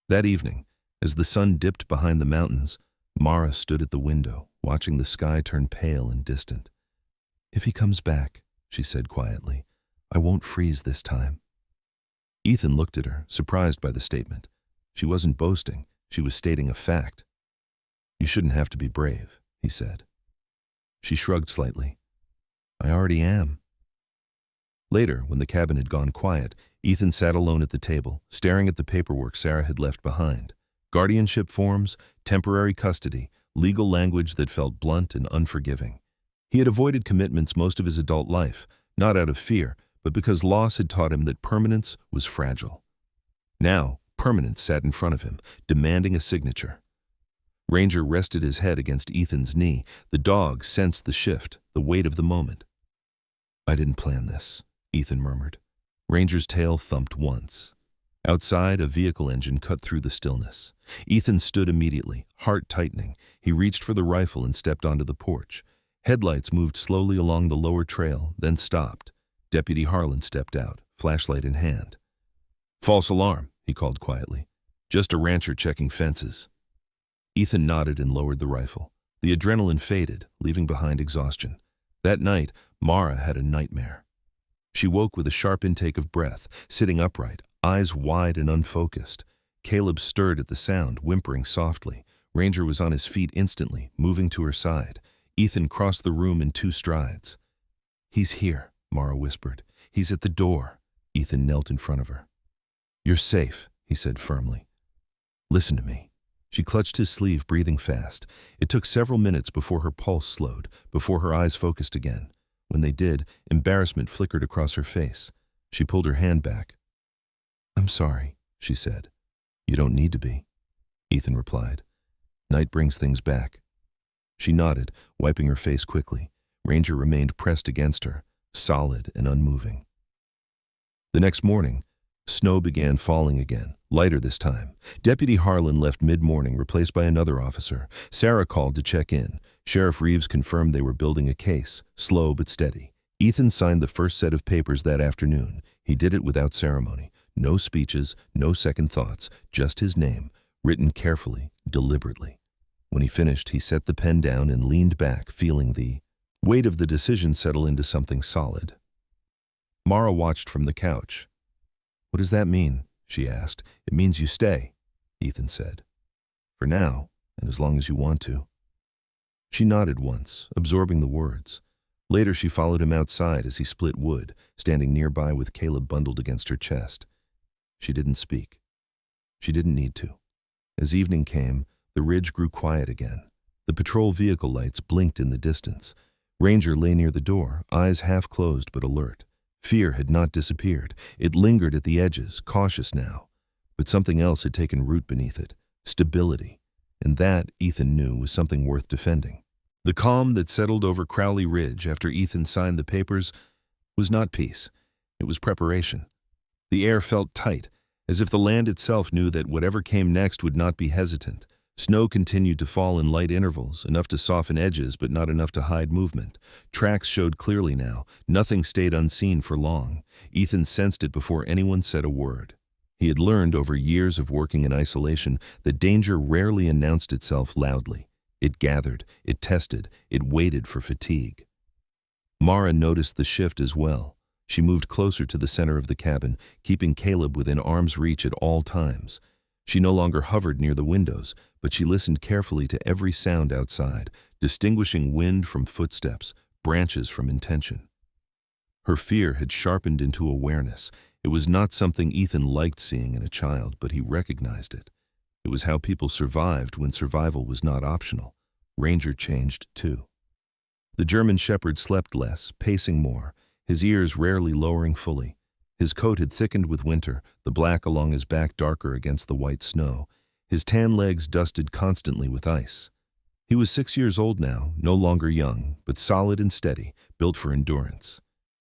That evening, as the sun dipped behind the mountains, Mara stood at the window, watching the sky turn pale and distant. "If he comes back," she said quietly, "I won't freeze this time." Ethan looked at her, surprised by the statement. She wasn't boasting, she was stating a fact. "You shouldn't have to be brave," he said. She shrugged slightly. "I already am." Later, when the cabin had gone quiet, Ethan sat alone at the table, staring at the paperwork Sarah had left behind. Guardianship forms, temporary custody, legal language that felt blunt and unforgiving. He had avoided commitments most of his adult life, not out of fear, but because loss had taught him that permanence was fragile. Now, permanence sat in front of him, demanding a signature. Ranger rested his head against Ethan's knee. The dog sensed the shift, the weight of the moment. "I didn't plan this," Ethan murmured. Ranger's tail thumped once. Outside, a vehicle engine cut through the stillness. Ethan stood immediately, heart tightening. He reached for the rifle and stepped onto the porch. Headlights moved slowly along the lower trail, then stopped. Deputy Harlan stepped out, flashlight in hand. "False alarm," he called quietly. "Just a rancher checking fences." Ethan nodded and lowered the rifle. The adrenaline faded, leaving behind exhaustion. That night, Mara had a nightmare. She woke with a sharp intake of breath, sitting upright, eyes wide and unfocused. Caleb stirred at the sound, whimpering softly. Ranger was on his feet instantly, moving to her side. Ethan crossed the room in 2 strides. "He's here," Mara whispered. "He's at the door." Ethan knelt in front of her. "You're safe," he said firmly. "Listen to me." She clutched his sleeve, breathing fast. It took several minutes before her pulse slowed, before her eyes focused again. When they did, embarrassment flickered across her face. She pulled her hand back. "I'm sorry," she said. "You don't need to be," Ethan replied. "Night brings things back." She nodded, wiping her face quickly. Ranger remained pressed against her, solid and unmoving. The next morning, snow began falling again, lighter this time. Deputy Harlan left mid-morning, replaced by another officer. Sarah called to check in. Sheriff Reeves confirmed they were building a case, slow but steady. Ethan signed the first set of papers that afternoon. He did it without ceremony. No speeches, no second thoughts, just his name, written carefully, deliberately. When he finished, he set the pen down and leaned back, feeling the weight of the decision settle into something solid. Mara watched from the couch. "What does that mean?" she asked. "It means you stay," Ethan said. "For now, and as long as you want to." She nodded once, absorbing the words. Later she followed him outside as he split wood, standing nearby with Caleb bundled against her chest. She didn't speak. She didn't need to. As evening came, the ridge grew quiet again. The patrol vehicle lights blinked in the distance. Ranger lay near the door, eyes half closed but alert. Fear had not disappeared. It lingered at the edges, cautious now. But something else had taken root beneath it. Stability. And that, Ethan knew, was something worth defending. The calm that settled over Crowley Ridge after Ethan signed the papers was not peace. It was preparation. The air felt tight, as if the land itself knew that whatever came next would not be hesitant. Snow continued to fall in light intervals, enough to soften edges but not enough to hide movement. Tracks showed clearly now. Nothing stayed unseen for long. Ethan sensed it before anyone said a word. He had learned over years of working in isolation that danger rarely announced itself loudly. It gathered, it tested, it waited for fatigue. Mara noticed the shift as well. She moved closer to the center of the cabin, keeping Caleb within arm's reach at all times. She no longer hovered near the windows, but she listened carefully to every sound outside, distinguishing wind from footsteps, branches from intention. Her fear had sharpened into awareness. It was not something Ethan liked seeing in a child, but he recognized it. It was how people survived when survival was not optional. Ranger changed too. The German shepherd slept less, pacing more, his ears rarely lowering fully. His coat had thickened with winter, the black along his back darker against the white snow. His tan legs dusted constantly with ice. He was 6 years old now, no longer young, but solid and steady, built for endurance.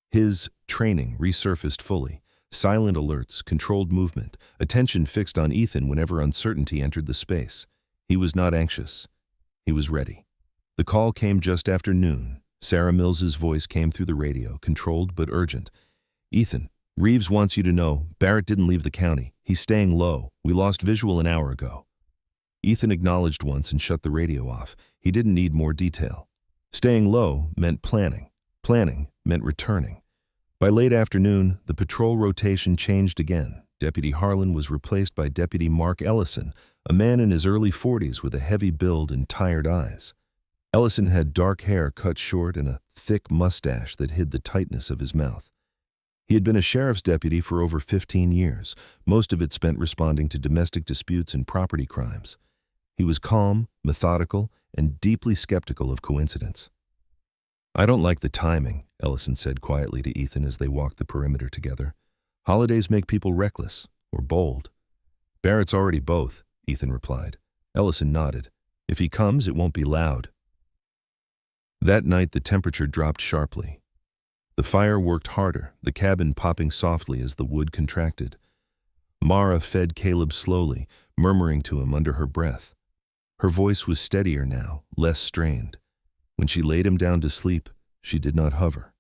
His training resurfaced fully. Silent alerts, controlled movement, attention fixed on Ethan whenever uncertainty entered the space. He was not anxious. He was ready. The call came just after noon. Sarah Mills's voice came through the radio, controlled but urgent. "Ethan, Reeves wants you to know, Barrett didn't leave the county. He's staying low. We lost visual an hour ago." Ethan acknowledged once and shut the radio off. He didn't need more detail. Staying low meant planning. Planning meant returning. By late afternoon, the patrol rotation changed again. Deputy Harlan was replaced by Deputy Mark Ellison, a man in his early 40s with a heavy build and tired eyes. Ellison had dark hair cut short and a thick mustache that hid the tightness of his mouth. He had been a sheriff's deputy for over 15 years, most of it spent responding to domestic disputes and property crimes. He was calm, methodical, and deeply skeptical of coincidence. "I don't like the timing," Ellison said quietly to Ethan as they walked the perimeter together. "Holidays make people reckless, or bold." "Barrett's already both," Ethan replied. Ellison nodded. "If he comes, it won't be loud." That night the temperature dropped sharply. The fire worked harder, the cabin popping softly as the wood contracted. Mara fed Caleb slowly, murmuring to him under her breath. Her voice was steadier now, less strained. When she laid him down to sleep, she did not hover.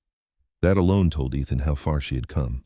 That alone told Ethan how far she had come.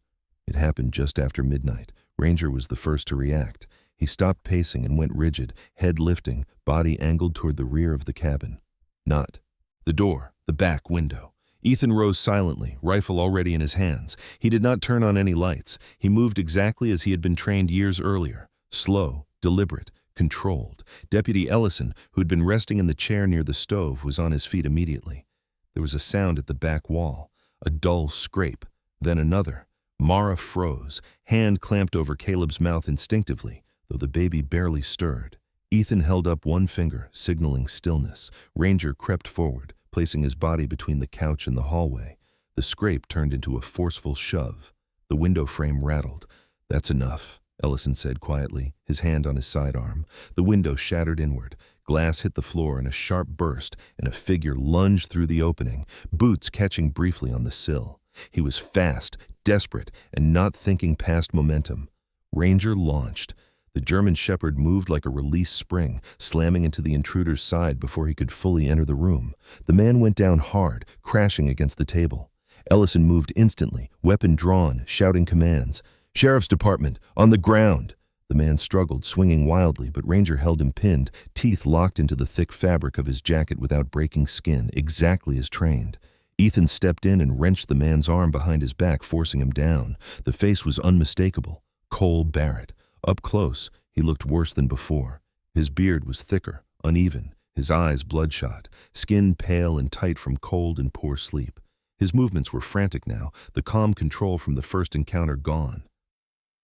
It happened just after midnight. Ranger was the first to react. He stopped pacing and went rigid, head lifting, body angled toward the rear of the cabin. Not the door, the back window. Ethan rose silently, rifle already in his hands. He did not turn on any lights. He moved exactly as he had been trained years earlier. Slow, deliberate, controlled. Deputy Ellison, who had been resting in the chair near the stove, was on his feet immediately. There was a sound at the back wall, a dull scrape, then another. Mara froze, hand clamped over Caleb's mouth instinctively, though the baby barely stirred. Ethan held up one finger, signaling stillness. Ranger crept forward, placing his body between the couch and the hallway. The scrape turned into a forceful shove. The window frame rattled. "That's enough," Ellison said quietly, his hand on his sidearm. The window shattered inward. Glass hit the floor in a sharp burst, and a figure lunged through the opening, boots catching briefly on the sill. He was fast, desperate, and not thinking past momentum. Ranger launched. The German shepherd moved like a release spring, slamming into the intruder's side before he could fully enter the room. The man went down hard, crashing against the table. Ellison moved instantly, weapon drawn, shouting commands. "Sheriff's Department, on the ground!" The man struggled, swinging wildly, but Ranger held him pinned, teeth locked into the thick fabric of his jacket without breaking skin, exactly as trained. Ethan stepped in and wrenched the man's arm behind his back, forcing him down. The face was unmistakable. Cole Barrett. Up close, he looked worse than before. His beard was thicker, uneven, his eyes bloodshot, skin pale and tight from cold and poor sleep. His movements were frantic now, the calm control from the first encounter gone.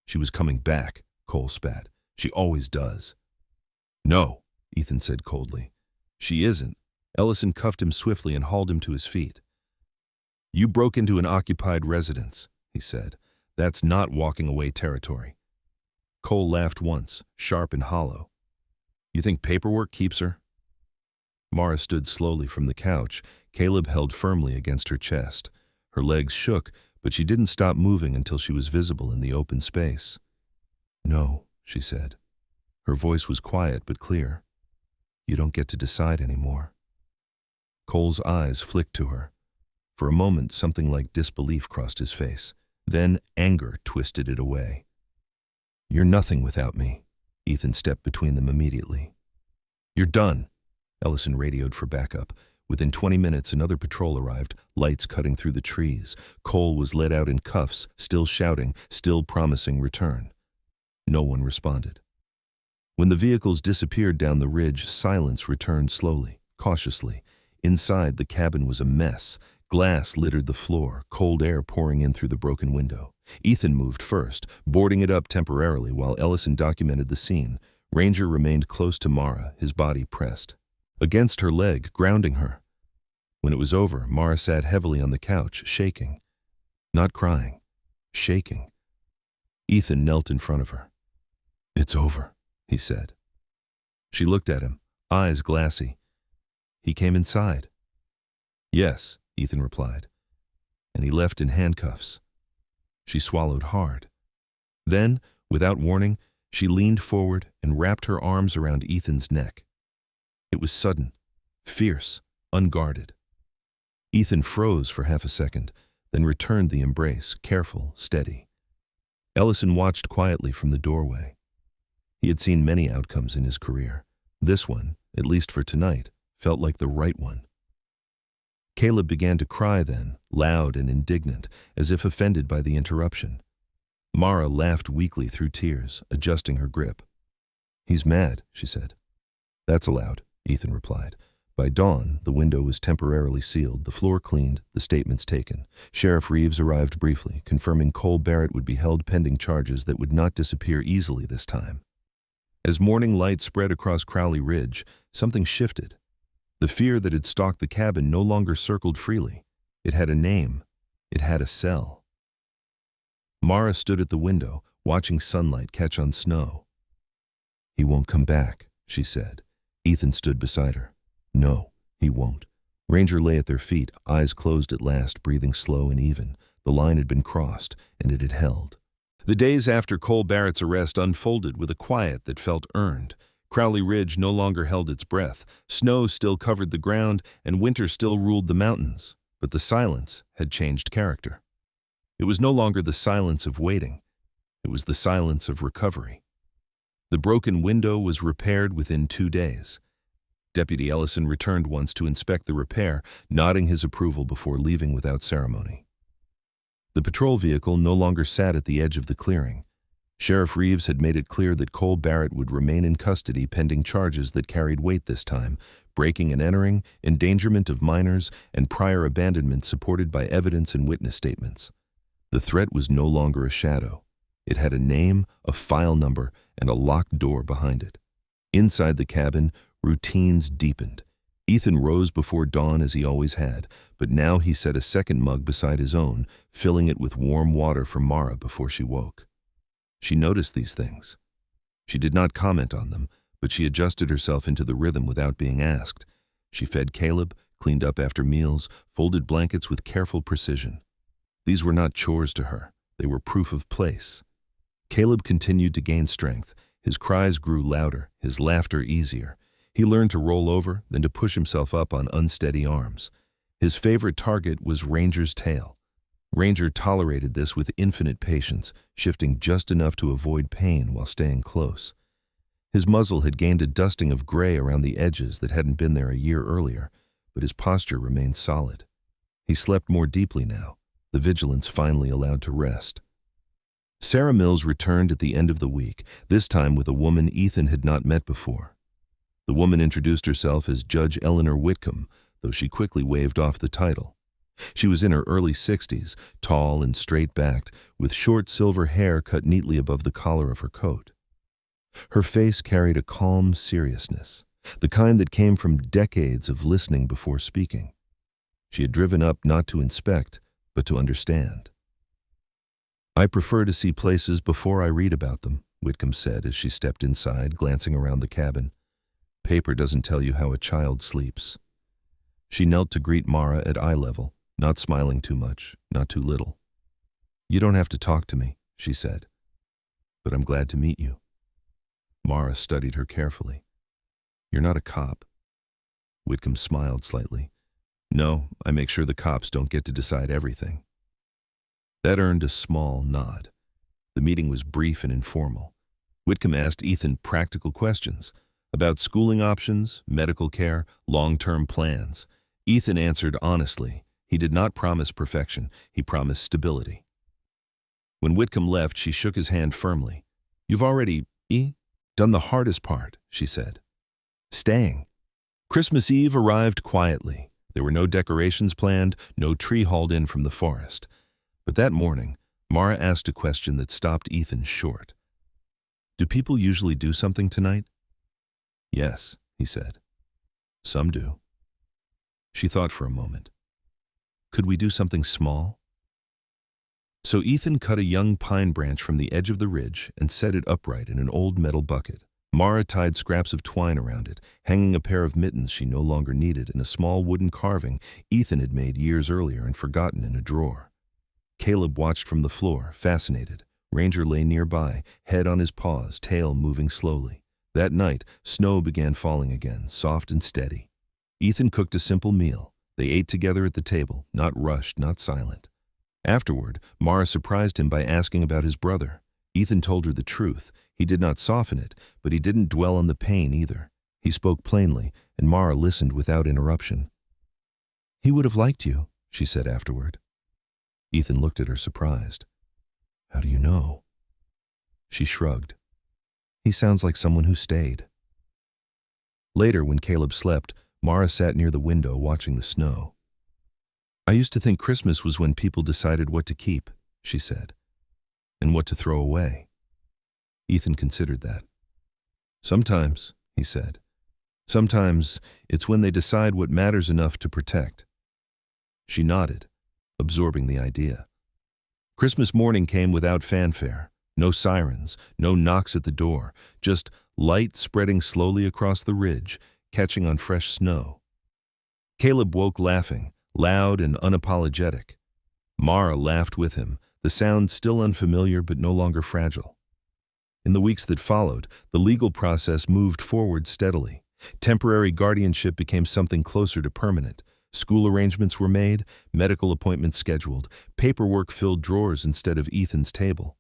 "She was coming back," Cole spat. "She always does." "No," Ethan said coldly. "She isn't." Ellison cuffed him swiftly and hauled him to his feet. "You broke into an occupied residence," he said. "That's not walking away territory." Cole laughed once, sharp and hollow. "You think paperwork keeps her?" Mara stood slowly from the couch. Caleb held firmly against her chest. Her legs shook, but she didn't stop moving until she was visible in the open space. "No," she said. Her voice was quiet but clear. "You don't get to decide anymore." Cole's eyes flicked to her. For a moment, something like disbelief crossed his face. Then anger twisted it away. "You're nothing without me." Ethan stepped between them immediately. "You're done," Ellison radioed for backup. Within 20 minutes, another patrol arrived, lights cutting through the trees. Cole was led out in cuffs, still shouting, still promising return. No one responded. When the vehicles disappeared down the ridge, silence returned slowly, cautiously. Inside, the cabin was a mess. Glass littered the floor, cold air pouring in through the broken window. Ethan moved first, boarding it up temporarily while Ellison documented the scene. Ranger remained close to Mara, his body pressed against her leg, grounding her. When it was over, Mara sat heavily on the couch, shaking. Not crying, shaking. Ethan knelt in front of her. "It's over," he said. She looked at him, eyes glassy. "He came inside." "Yes," Ethan replied. "And he left in handcuffs." She swallowed hard. Then, without warning, she leaned forward and wrapped her arms around Ethan's neck. It was sudden, fierce, unguarded. Ethan froze for half a second, then returned the embrace, careful, steady. Ellison watched quietly from the doorway. He had seen many outcomes in his career. This one, at least for tonight, felt like the right one. Caleb began to cry then, loud and indignant, as if offended by the interruption. Mara laughed weakly through tears, adjusting her grip. "He's mad," she said. "That's allowed," Ethan replied. By dawn, the window was temporarily sealed, the floor cleaned, the statements taken. Sheriff Reeves arrived briefly, confirming Cole Barrett would be held pending charges that would not disappear easily this time. As morning light spread across Crowley Ridge, something shifted. The fear that had stalked the cabin no longer circled freely. It had a name. It had a cell. Mara stood at the window, watching sunlight catch on snow. "He won't come back," she said. Ethan stood beside her. "No, he won't." Ranger lay at their feet, eyes closed at last, breathing slow and even. The line had been crossed, and it had held. The days after Cole Barrett's arrest unfolded with a quiet that felt earned. Crowley Ridge no longer held its breath. Snow still covered the ground, and winter still ruled the mountains. But the silence had changed character. It was no longer the silence of waiting. It was the silence of recovery. The broken window was repaired within 2 days. Deputy Ellison returned once to inspect the repair, nodding his approval before leaving without ceremony. The patrol vehicle no longer sat at the edge of the clearing. Sheriff Reeves had made it clear that Cole Barrett would remain in custody pending charges that carried weight this time: breaking and entering, endangerment of minors, and prior abandonment supported by evidence and witness statements. The threat was no longer a shadow. It had a name, a file number, and a locked door behind it. Inside the cabin, routines deepened. Ethan rose before dawn as he always had, but now he set a second mug beside his own, filling it with warm water for Mara before she woke. She noticed these things. She did not comment on them, but she adjusted herself into the rhythm without being asked. She fed Caleb, cleaned up after meals, folded blankets with careful precision. These were not chores to her. They were proof of place. Caleb continued to gain strength. His cries grew louder, his laughter easier. He learned to roll over, then to push himself up on unsteady arms. His favorite target was Ranger's tail. Ranger tolerated this with infinite patience, shifting just enough to avoid pain while staying close. His muzzle had gained a dusting of gray around the edges that hadn't been there a year earlier, but his posture remained solid. He slept more deeply now, the vigilance finally allowed to rest. Sarah Mills returned at the end of the week, this time with a woman Ethan had not met before. The woman introduced herself as Judge Eleanor Whitcomb, though she quickly waved off the title. She was in her early 60s, tall and straight-backed, with short silver hair cut neatly above the collar of her coat. Her face carried a calm seriousness, the kind that came from decades of listening before speaking. She had driven up not to inspect, but to understand. "I prefer to see places before I read about them," Whitcomb said as she stepped inside, glancing around the cabin. "Paper doesn't tell you how a child sleeps." She knelt to greet Mara at eye level, not smiling too much, not too little. "You don't have to talk to me," she said, "but I'm glad to meet you." Mara studied her carefully. "You're not a cop." Whitcomb smiled slightly. "No, I make sure the cops don't get to decide everything." That earned a small nod. The meeting was brief and informal. Whitcomb asked Ethan practical questions about schooling options, medical care, long-term plans. Ethan answered honestly. He did not promise perfection. He promised stability. When Whitcomb left, she shook his hand firmly. "You've already done the hardest part," she said. "Staying." Christmas Eve arrived quietly. There were no decorations planned, no tree hauled in from the forest. But that morning, Mara asked a question that stopped Ethan short. "Do people usually do something tonight?" "Yes," he said. "Some do." She thought for a moment. "Could we do something small?" So Ethan cut a young pine branch from the edge of the ridge and set it upright in an old metal bucket. Mara tied scraps of twine around it, hanging a pair of mittens she no longer needed in a small wooden carving Ethan had made years earlier and forgotten in a drawer. Caleb watched from the floor, fascinated. Ranger lay nearby, head on his paws, tail moving slowly. That night, snow began falling again, soft and steady. Ethan cooked a simple meal. They ate together at the table, not rushed, not silent. Afterward, Mara surprised him by asking about his brother. Ethan told her the truth. He did not soften it, but he didn't dwell on the pain either. He spoke plainly, and Mara listened without interruption. "He would have liked you," she said afterward. Ethan looked at her surprised. "How do you know?" She shrugged. "He sounds like someone who stayed." Later, when Caleb slept, Mara sat near the window watching the snow. "I used to think Christmas was when people decided what to keep," she said, "and what to throw away." Ethan considered that. "Sometimes," he said, "sometimes it's when they decide what matters enough to protect." She nodded, absorbing the idea. Christmas morning came without fanfare. No sirens, no knocks at the door, just light spreading slowly across the ridge, catching on fresh snow. Caleb woke laughing, loud and unapologetic. Mara laughed with him, the sound still unfamiliar but no longer fragile. In the weeks that followed, the legal process moved forward steadily. Temporary guardianship became something closer to permanent. School arrangements were made, medical appointments scheduled, paperwork filled drawers instead of Ethan's table.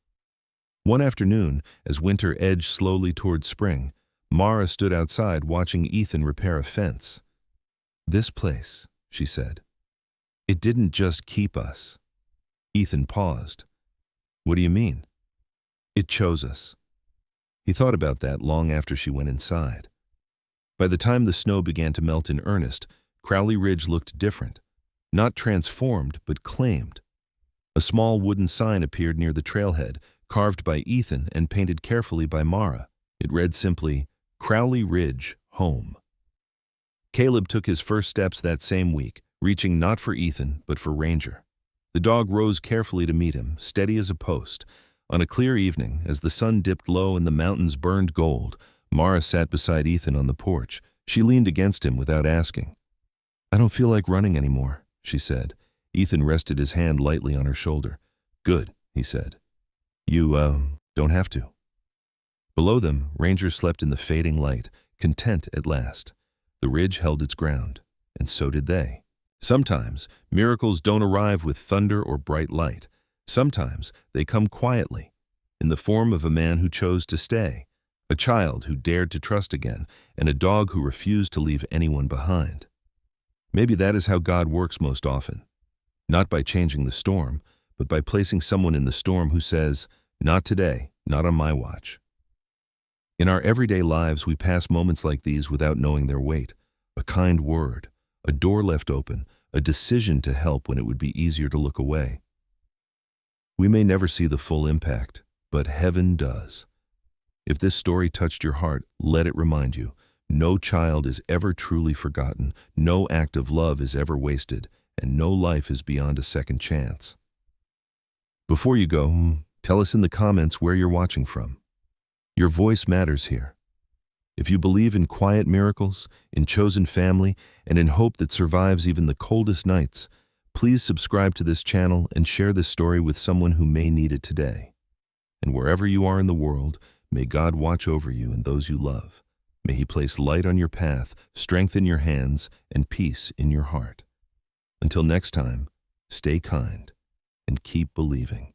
One afternoon, as winter edged slowly toward spring, Mara stood outside watching Ethan repair a fence. "This place," she said. "It didn't just keep us." Ethan paused. "What do you mean?" "It chose us." He thought about that long after she went inside. By the time the snow began to melt in earnest, Crowley Ridge looked different. Not transformed, but claimed. A small wooden sign appeared near the trailhead, carved by Ethan and painted carefully by Mara. It read simply, "Crowley Ridge, Home." Caleb took his first steps that same week, reaching not for Ethan, but for Ranger. The dog rose carefully to meet him, steady as a post. On a clear evening, as the sun dipped low and the mountains burned gold, Mara sat beside Ethan on the porch. She leaned against him without asking. "I don't feel like running anymore," she said. Ethan rested his hand lightly on her shoulder. "Good," he said. You don't have to." Below them, Ranger slept in the fading light, content at last. The ridge held its ground, and so did they. Sometimes, miracles don't arrive with thunder or bright light. Sometimes, they come quietly, in the form of a man who chose to stay, a child who dared to trust again, and a dog who refused to leave anyone behind. Maybe that is how God works most often. Not by changing the storm, but by placing someone in the storm who says, "Not today, not on my watch." In our everyday lives, we pass moments like these without knowing their weight. A kind word, a door left open, a decision to help when it would be easier to look away. We may never see the full impact, but heaven does. If this story touched your heart, let it remind you, no child is ever truly forgotten, no act of love is ever wasted, and no life is beyond a second chance. Before you go, tell us in the comments where you're watching from. Your voice matters here. If you believe in quiet miracles, in chosen family, and in hope that survives even the coldest nights, please subscribe to this channel and share this story with someone who may need it today. And wherever you are in the world, may God watch over you and those you love. May He place light on your path, strength in your hands, and peace in your heart. Until next time, stay kind and keep believing.